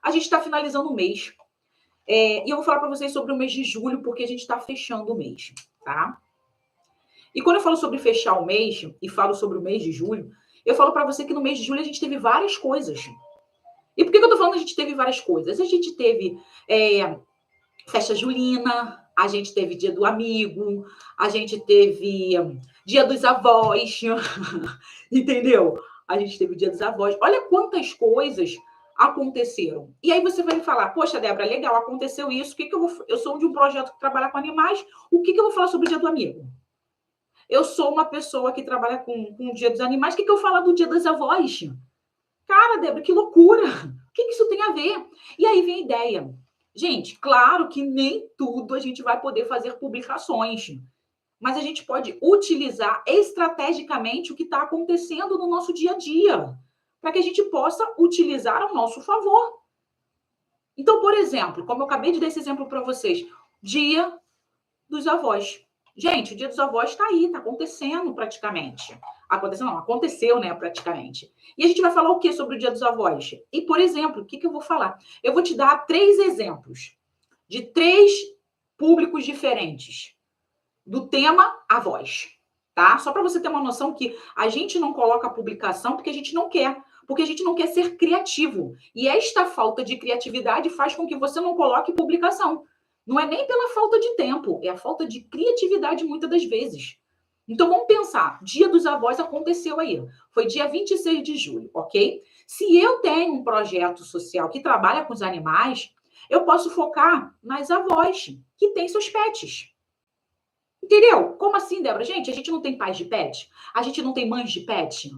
A gente está finalizando o mês. E eu vou falar para vocês sobre o mês de julho, porque a gente está fechando o mês, tá? E quando eu falo sobre fechar o mês e falo sobre o mês de julho, eu falo para você que no mês de julho a gente teve várias coisas. E por que eu tô falando que a gente teve várias coisas? A gente teve festa julina, a gente teve dia do amigo, a gente teve dia dos avós, entendeu? A gente teve dia dos avós. Olha quantas coisas aconteceram. E aí você vai me falar, poxa, Débora, legal, aconteceu isso, o que eu vou... Eu sou de um projeto que trabalha com animais, o que eu vou falar sobre o dia do amigo? Eu sou uma pessoa que trabalha com o dia dos animais, o que eu vou falar do dia das avós? Cara, Débora, que loucura! O que isso tem a ver? E aí vem a ideia. Gente, claro que nem tudo a gente vai poder fazer publicações, mas a gente pode utilizar estrategicamente o que está acontecendo no nosso dia a dia, para que a gente possa utilizar ao nosso favor. Então, por exemplo, como eu acabei de dar esse exemplo para vocês, Dia dos Avós. Gente, o Dia dos Avós está aí, está acontecendo praticamente. Aconteceu, né, praticamente. E a gente vai falar o que sobre o Dia dos Avós? E, por exemplo, o que eu vou falar? Eu vou te dar 3 exemplos de 3 públicos diferentes do tema avós, tá? Só para você ter uma noção que a gente não coloca a publicação porque a gente não quer. Porque a gente não quer ser criativo. E esta falta de criatividade faz com que você não coloque publicação. Não é nem pela falta de tempo, é a falta de criatividade muitas das vezes. Então vamos pensar, Dia dos Avós aconteceu aí, foi dia 26 de julho, ok? Se eu tenho um projeto social que trabalha com os animais, eu posso focar nas avós que têm seus pets. Entendeu? Como assim, Débora? Gente, a gente não tem pais de pet? A gente não tem mães de pet?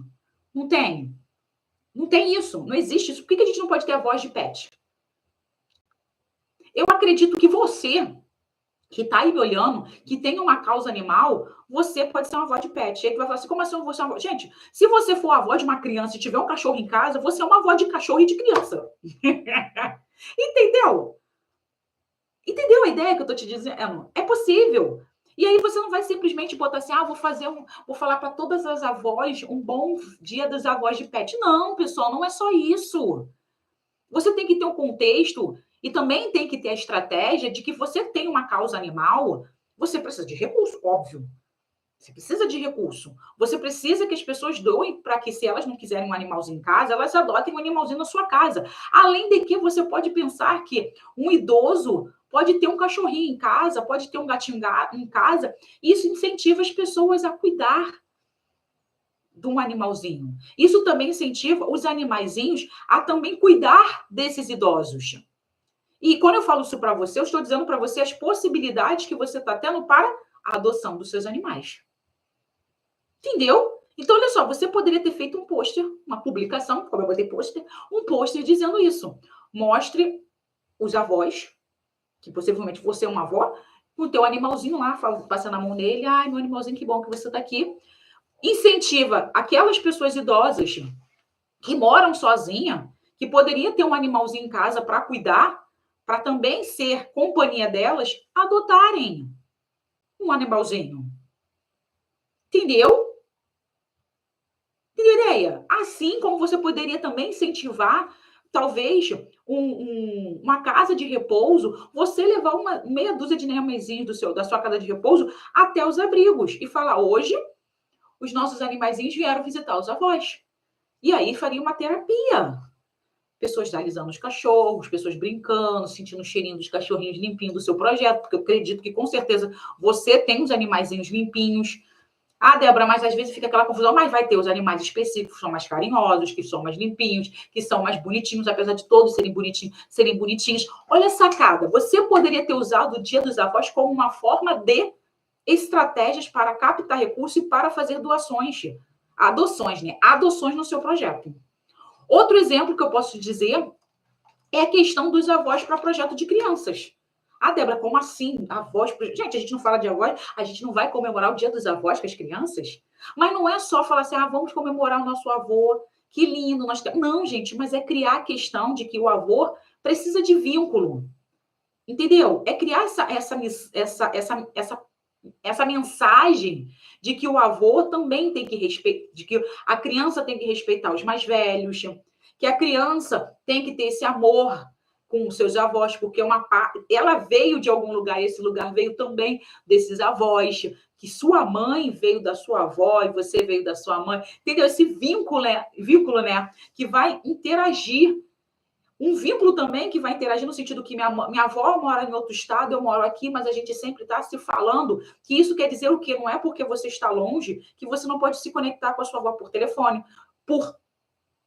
Não tem. Não tem isso, não existe isso. Por que a gente não pode ter avós de pet? Eu acredito que você, que está aí me olhando, que tem uma causa animal, você pode ser uma avó de pet. E aí tu vai falar assim, como assim você é uma avó? Gente, se você for avó de uma criança e tiver um cachorro em casa, você é uma avó de cachorro e de criança. Entendeu? Entendeu a ideia que eu tô te dizendo? É possível. E aí você não vai simplesmente botar assim, vou falar para todas as avós um bom dia das avós de pet. Não, pessoal, não é só isso. Você tem que ter um contexto e também tem que ter a estratégia de que você tem uma causa animal, você precisa de recurso, óbvio. Você precisa de recurso. Você precisa que as pessoas doem para que, se elas não quiserem um animalzinho em casa, elas adotem um animalzinho na sua casa. Além de que você pode pensar que um idoso pode ter um cachorrinho em casa, pode ter um gatinho em casa. Isso incentiva as pessoas a cuidar de um animalzinho. Isso também incentiva os animaizinhos a também cuidar desses idosos. E quando eu falo isso para você, eu estou dizendo para você as possibilidades que você está tendo para a adoção dos seus animais. Entendeu? Então, olha só, você poderia ter feito um pôster, uma publicação, como eu botei pôster, um pôster dizendo isso. Mostre os avós, que possivelmente você é uma avó, com o teu animalzinho lá, passando a mão nele. Ai, meu animalzinho, que bom que você está aqui. Incentiva aquelas pessoas idosas que moram sozinha, que poderia ter um animalzinho em casa para cuidar, para também ser companhia delas, adotarem um animalzinho. Entendeu? Tem ideia? Assim como você poderia também incentivar, talvez, uma casa de repouso, você levar uma meia dúzia de animaizinhos da sua casa de repouso até os abrigos e falar, hoje, os nossos animaizinhos vieram visitar os avós. E aí faria uma terapia. Pessoas alisando os cachorros, pessoas brincando, sentindo o cheirinho dos cachorrinhos limpinho do seu projeto, porque eu acredito que, com certeza, você tem os animaizinhos limpinhos. Ah, Débora, mas às vezes fica aquela confusão, mas vai ter os animais específicos, que são mais carinhosos, que são mais limpinhos, que são mais bonitinhos, apesar de todos serem bonitinhos. Olha a sacada, você poderia ter usado o Dia dos Avós como uma forma de estratégias para captar recursos e para fazer doações, adoções, né? Adoções no seu projeto. Outro exemplo que eu posso dizer é a questão dos avós para projeto de crianças. Ah, Débora, como assim? Avós? Gente, a gente não fala de avós, a gente não vai comemorar o Dia dos Avós com as crianças? Mas não é só falar assim, vamos comemorar o nosso avô, que lindo. Não, gente, mas é criar a questão de que o avô precisa de vínculo. Entendeu? É criar essa mensagem de que o avô também tem que respeitar, de que a criança tem que respeitar os mais velhos, que a criança tem que ter esse amor com os seus avós, porque ela veio de algum lugar, esse lugar veio também desses avós, que sua mãe veio da sua avó e você veio da sua mãe, entendeu? Esse vínculo, né, que vai interagir. Um vínculo também que vai interagir no sentido que minha avó mora em outro estado, eu moro aqui, mas a gente sempre está se falando, que isso quer dizer o quê? Não é porque você está longe que você não pode se conectar com a sua avó por telefone, por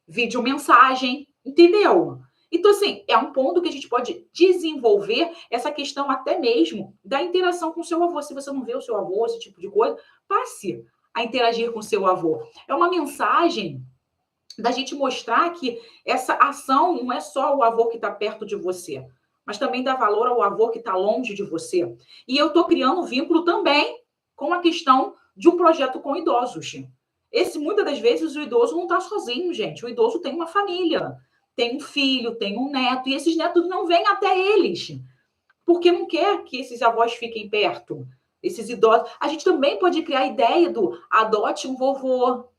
videomensagem, entendeu? Então, assim, é um ponto que a gente pode desenvolver essa questão até mesmo da interação com o seu avô. Se você não vê o seu avô, esse tipo de coisa, passe a interagir com o seu avô. É uma mensagem da gente mostrar que essa ação não é só o avô que está perto de você, mas também dá valor ao avô que está longe de você. E eu estou criando um vínculo também com a questão de um projeto com idosos. Muitas das vezes, o idoso não está sozinho, gente. O idoso tem uma família, tem um filho, tem um neto, e esses netos não vêm até eles, porque não quer que esses avós fiquem perto. Esses idosos. A gente também pode criar a ideia do adote um vovô,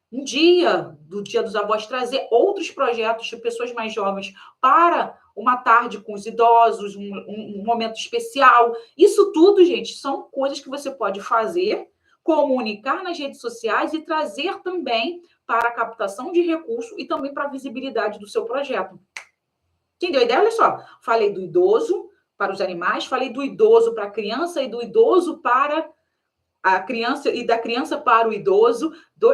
um dia, do Dia dos Avós, trazer outros projetos de pessoas mais jovens para uma tarde com os idosos, um momento especial. Isso tudo, gente, são coisas que você pode fazer, comunicar nas redes sociais e trazer também para a captação de recursos e também para a visibilidade do seu projeto. Entendeu a ideia? Olha só, falei do idoso para os animais, falei do idoso para a criança e do idoso para a criança e da criança para o idoso.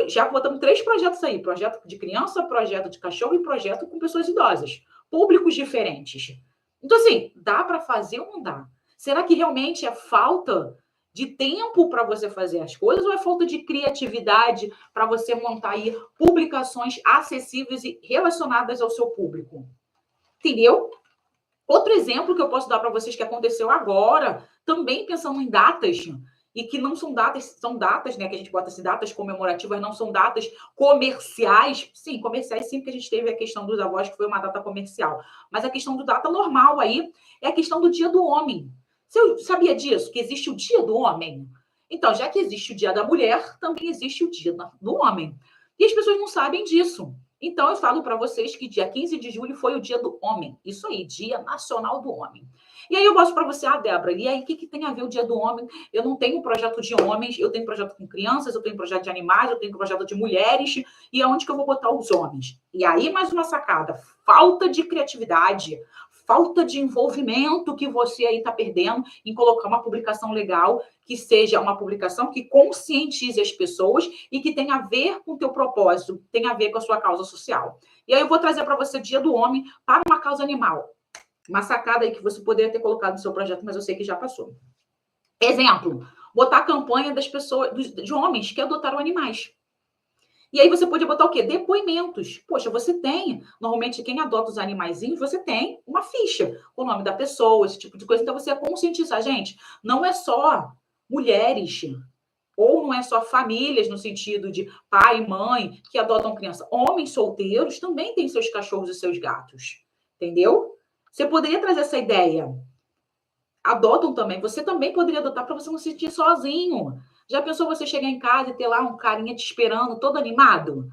Já botamos 3 projetos aí: projeto de criança, projeto de cachorro e projeto com pessoas idosas, públicos diferentes. Então, assim, dá para fazer ou não dá? Será que realmente é falta de tempo para você fazer as coisas ou é falta de criatividade para você montar aí publicações acessíveis e relacionadas ao seu público? Entendeu? Outro exemplo que eu posso dar para vocês que aconteceu agora, também pensando em datas, e que não são datas, né, que a gente bota assim, datas comemorativas, não são datas comerciais. Sim, comerciais sim, porque a gente teve a questão dos avós, que foi uma data comercial. Mas a questão do data normal aí é a questão do Dia do Homem. Você sabia disso? Que existe o Dia do Homem? Então, já que existe o Dia da Mulher, também existe o Dia do Homem. E as pessoas não sabem disso. Então, eu falo para vocês que dia 15 de julho foi o Dia do Homem. Isso aí, Dia Nacional do Homem. E aí eu mostro para você, Débora, e aí o que tem a ver o Dia do Homem? Eu não tenho projeto de homens, eu tenho projeto com crianças, eu tenho projeto de animais, eu tenho projeto de mulheres, e aonde que eu vou botar os homens? E aí, mais uma sacada, falta de criatividade, falta de envolvimento que você aí está perdendo em colocar uma publicação legal, que seja uma publicação que conscientize as pessoas e que tenha a ver com o teu propósito, tenha a ver com a sua causa social. E aí eu vou trazer para você Dia do Homem para uma causa animal. Uma sacada aí que você poderia ter colocado no seu projeto, mas eu sei que já passou. Exemplo, botar a campanha das pessoas, de homens que adotaram animais. E aí você pode botar o quê? Depoimentos. Poxa, você tem, normalmente quem adota os animaizinhos, você tem uma ficha com o nome da pessoa, esse tipo de coisa. Então você é conscientizar, gente, não é só mulheres ou não é só famílias no sentido de pai e mãe que adotam criança. Homens solteiros também têm seus cachorros e seus gatos. Entendeu? Você poderia trazer essa ideia. Adotam também. Você também poderia adotar para você não se sentir sozinho. Já pensou você chegar em casa e ter lá um carinha te esperando, todo animado?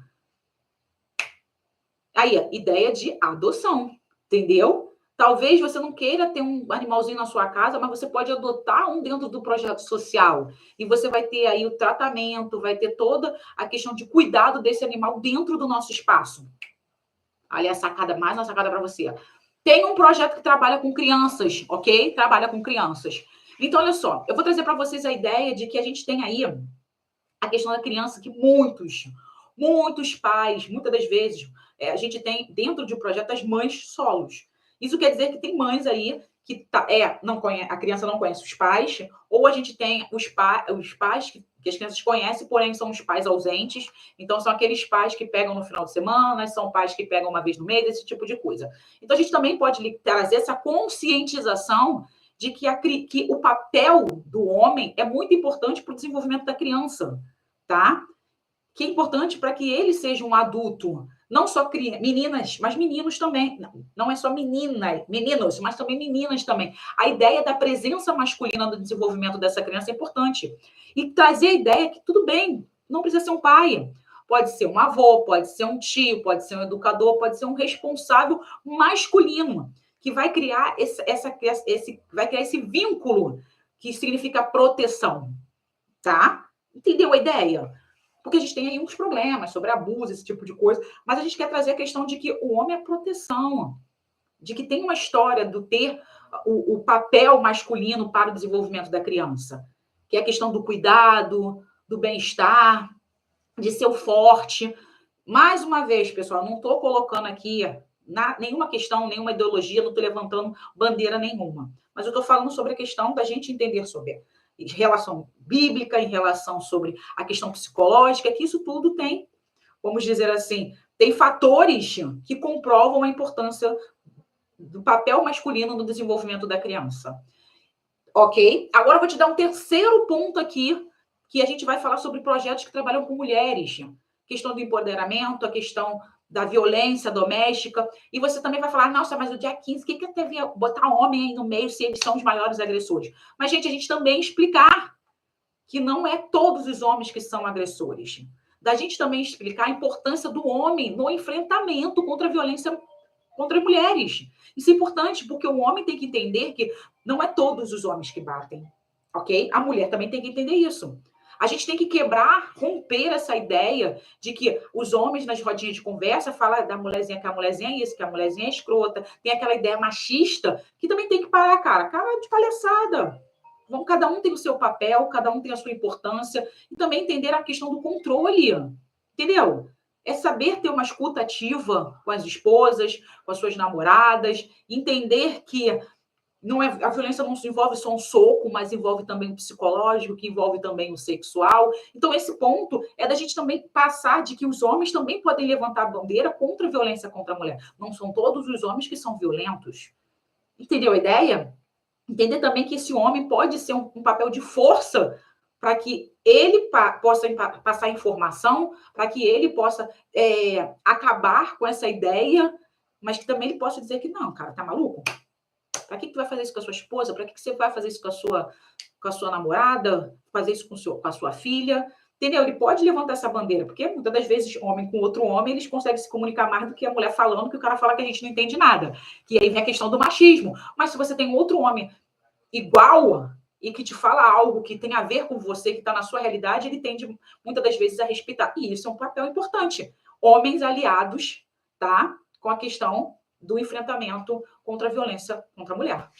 Aí, ideia de adoção, entendeu? Talvez você não queira ter um animalzinho na sua casa, mas você pode adotar um dentro do projeto social. E você vai ter aí o tratamento, vai ter toda a questão de cuidado desse animal dentro do nosso espaço. Ali a sacada, mais uma sacada para você. Tem um projeto que trabalha com crianças, ok? Trabalha com crianças. Então, olha só, eu vou trazer para vocês a ideia de que a gente tem aí a questão da criança, que muitos pais, muitas das vezes, a gente tem dentro de um projeto as mães solos. Isso quer dizer que tem mães aí que a criança não conhece os pais, ou a gente tem os pais que as crianças conhecem, porém são os pais ausentes. Então, são aqueles pais que pegam no final de semana, são pais que pegam uma vez no mês, esse tipo de coisa. Então, a gente também pode trazer essa conscientização de que o papel do homem é muito importante para o desenvolvimento da criança, tá? Que é importante para que ele seja um adulto, não só meninas, mas meninos também. Não é só meninos, mas também meninas também. A ideia da presença masculina no desenvolvimento dessa criança é importante. E trazer a ideia que tudo bem, não precisa ser um pai. Pode ser um avô, pode ser um tio, pode ser um educador, pode ser um responsável masculino que vai criar vai criar esse vínculo que significa proteção, tá? Entendeu a ideia? Porque a gente tem aí uns problemas sobre abuso, esse tipo de coisa, mas a gente quer trazer a questão de que o homem é proteção, de que tem uma história do ter o papel masculino para o desenvolvimento da criança, que é a questão do cuidado, do bem-estar, de ser o forte. Mais uma vez, pessoal, não estou colocando aqui nenhuma questão, nenhuma ideologia, não estou levantando bandeira nenhuma. Mas eu estou falando sobre a questão da gente entender sobre relação bíblica, em relação sobre a questão psicológica, que isso tudo tem, vamos dizer assim, tem fatores que comprovam a importância do papel masculino no desenvolvimento da criança. Ok? Agora eu vou te dar um terceiro ponto aqui, que a gente vai falar sobre projetos que trabalham com mulheres. Questão do empoderamento, a questão da violência doméstica. E você também vai falar, nossa, mas o dia 15, o que é TV botar homem aí no meio se eles são os maiores agressores? Mas, gente, a gente também explicar que não é todos os homens que são agressores. Da gente também explicar a importância do homem no enfrentamento contra a violência contra mulheres. Isso é importante, porque o homem tem que entender que não é todos os homens que batem, ok? A mulher também tem que entender isso. A gente tem que quebrar, romper essa ideia de que os homens nas rodinhas de conversa falam da mulherzinha que a mulherzinha é isso, que a mulherzinha é escrota. Tem aquela ideia machista que também tem que parar, cara. Cara de palhaçada. Vamos, cada um tem o seu papel, cada um tem a sua importância. E também entender a questão do controle. Entendeu? É saber ter uma escuta ativa com as esposas, com as suas namoradas, entender que não é, a violência não se envolve só um soco, mas envolve também o psicológico, que envolve também o sexual. Então, esse ponto é da gente também passar de que os homens também podem levantar a bandeira contra a violência contra a mulher. Não são todos os homens que são violentos. Entendeu a ideia? Entender também que esse homem pode ser um papel de força para que ele possa passar informação, para que ele possa acabar com essa ideia, mas que também ele possa dizer que não, cara, tá maluco? Para que tu vai fazer isso com a sua esposa? Para que você vai fazer isso com a sua namorada? Fazer isso com a sua filha? Entendeu? Ele pode levantar essa bandeira, porque muitas das vezes, homem com outro homem, eles conseguem se comunicar mais do que a mulher falando, que o cara fala que a gente não entende nada. Que aí vem a questão do machismo. Mas se você tem outro homem igual e que te fala algo que tem a ver com você, que está na sua realidade, ele tende muitas das vezes a respeitar. E isso é um papel importante. Homens aliados, tá? Com a questão do enfrentamento contra a violência contra a mulher.